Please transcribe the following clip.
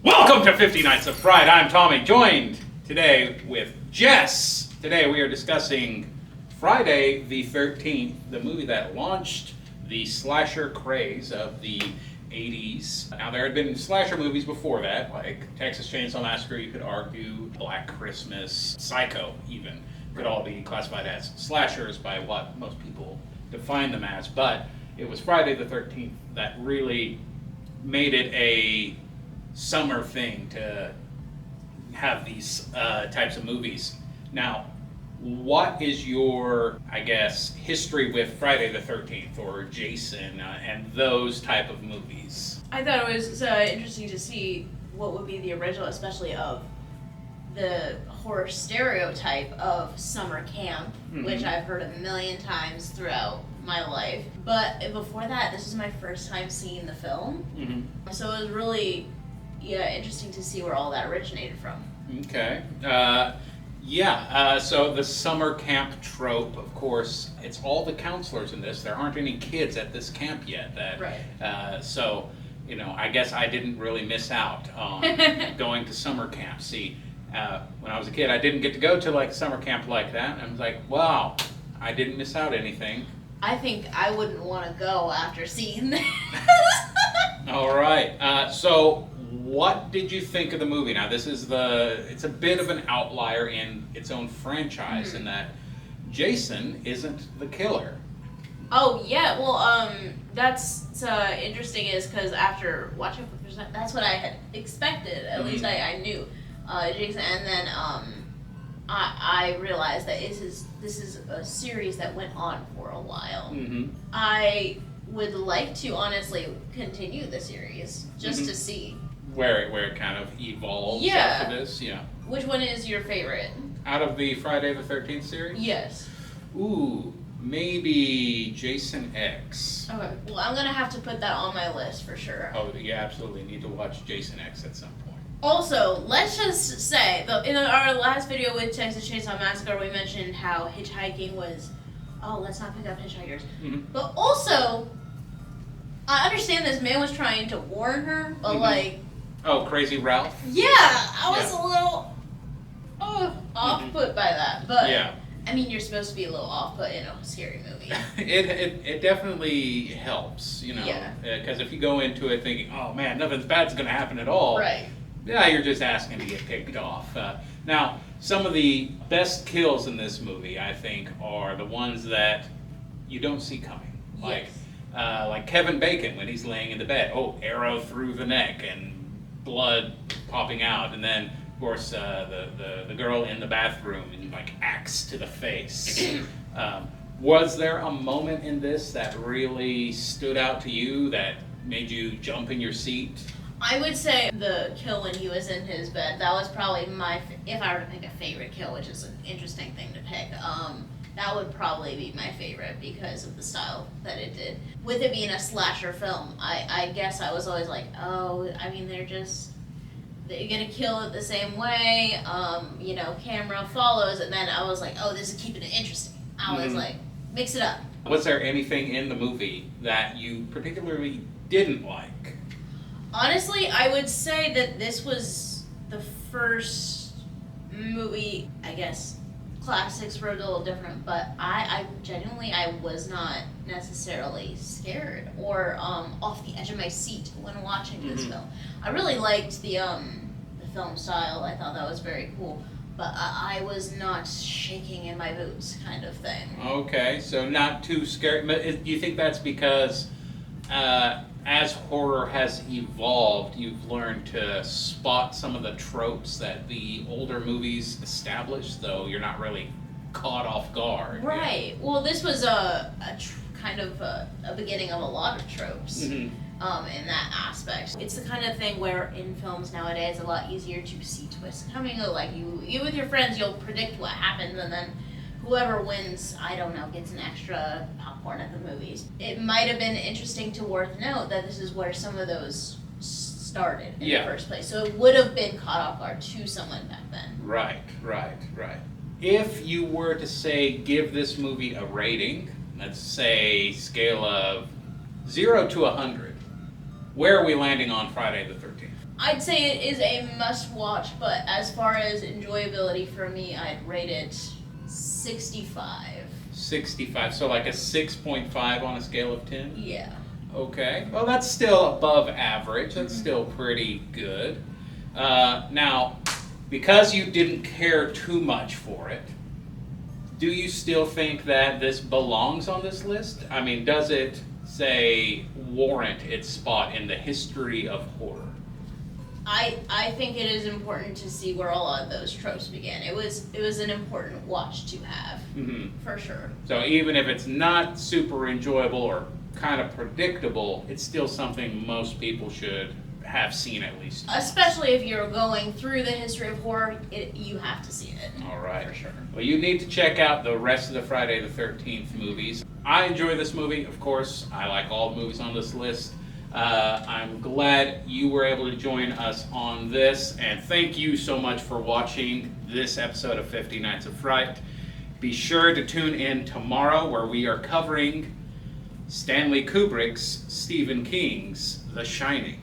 Welcome to 50 Nights of Fright. I'm Tommy, joined today with Jess. Today we are discussing Friday the 13th, the movie that launched the slasher craze of the 80s. Now, there had been slasher movies before that, like Texas Chainsaw Massacre, you could argue, Black Christmas, Psycho even, could all be classified as slashers by what most people define them as. But it was Friday the 13th that really made it a summer thing to have these types of movies. Now, what is your, I guess, history with Friday the 13th or Jason and those type of movies? I thought it was interesting to see what would be the original, especially of the horror stereotype of summer camp, which I've heard a million times throughout my life. But before that, this was my first time seeing the film. So it was really interesting to see where all that originated from. Okay. So the summer camp trope, of course, it's all the counselors in this. There aren't any kids at this camp yet. So, I guess I didn't really miss out on going to summer camp. See, when I was a kid, I didn't get to go to like summer camp like that. And I was like, wow, I didn't miss out anything. I think I wouldn't want to go after seeing this. All right. So what did you think of the movie? Now, it's a bit of an outlier in its own franchise in that Jason isn't the killer. Oh, yeah. Well, that's interesting is because after watching it, that's what I had expected. At least I knew Jason. And then I realized that this is a series that went on for a while. I would like to honestly continue the series just to see where it kind of evolves after this. Yeah. Which one is your favorite? Out of the Friday the 13th series? Yes. Ooh, maybe Jason X. Okay. Well, I'm gonna have to put that on my list for sure. Oh, you absolutely need to watch Jason X at some point. Also, let's just say, in our last video with Texas Chainsaw Massacre, we mentioned how hitchhiking was, let's not pick up hitchhikers. But also, I understand this man was trying to warn her, but Oh, Crazy Ralph? Yeah, I was a little off-put by that. But, I mean, you're supposed to be a little off-put in a scary movie. It definitely helps, because if you go into it thinking, oh man, nothing bad's going to happen at all. Right. Yeah, you're just asking to get picked off. Now, some of the best kills in this movie, I think, are the ones that you don't see coming. Like Kevin Bacon when he's laying in the bed. Oh, arrow through the neck and blood popping out. And then, of course, the girl in the bathroom and axe to the face. Was there a moment in this that really stood out to you that made you jump in your seat? I would say the kill when he was in his bed, that was probably if I were to pick a favorite kill, which is an interesting thing to pick, that would probably be my favorite because of the style that it did. With it being a slasher film, I guess I was always like, they're gonna kill it the same way, camera follows, and then I was like, oh, this is keeping it interesting. I was like, mix it up. Was there anything in the movie that you particularly didn't like? Honestly, I would say that this was the first movie, I guess, classics were a little different, but I genuinely, I was not necessarily scared or off the edge of my seat when watching this film. I really liked the film style. I thought that was very cool, but I was not shaking in my boots kind of thing. Okay, so not too scared. But do you think that's because as horror has evolved, you've learned to spot some of the tropes that the older movies established, though you're not really caught off guard? Right. Yeah. Well, this was a beginning of a lot of tropes in that aspect. It's the kind of thing where in films nowadays, it's a lot easier to see twists coming. Like you with your friends, you'll predict what happens, and then whoever wins, I don't know, gets an extra popcorn at the movies. It might have been interesting to worth note that this is where some of those started in the first place. So it would have been caught off guard to someone back then. Right. If you were to say give this movie a rating, let's say scale of 0 to 100, where are we landing on Friday the 13th? I'd say it is a must-watch, but as far as enjoyability for me, I'd rate it 65. 65, so like a 6.5 on a scale of 10? Yeah. Okay, well that's still above average, that's still pretty good. Now, because you didn't care too much for it, do you still think that this belongs on this list? I mean, does it, say, warrant its spot in the history of horror? I think it is important to see where a lot of those tropes began. It was an important watch to have, for sure. So even if it's not super enjoyable or kind of predictable, it's still something most people should have seen at least. Especially if you're going through the history of horror, you have to see it. All right. For sure. Well, you need to check out the rest of the Friday the 13th movies. I enjoy this movie, of course. I like all the movies on this list. I'm glad you were able to join us on this, and thank you so much for watching this episode of 50 Nights of Fright. Be sure to tune in tomorrow where we are covering Stanley Kubrick's Stephen King's The Shining.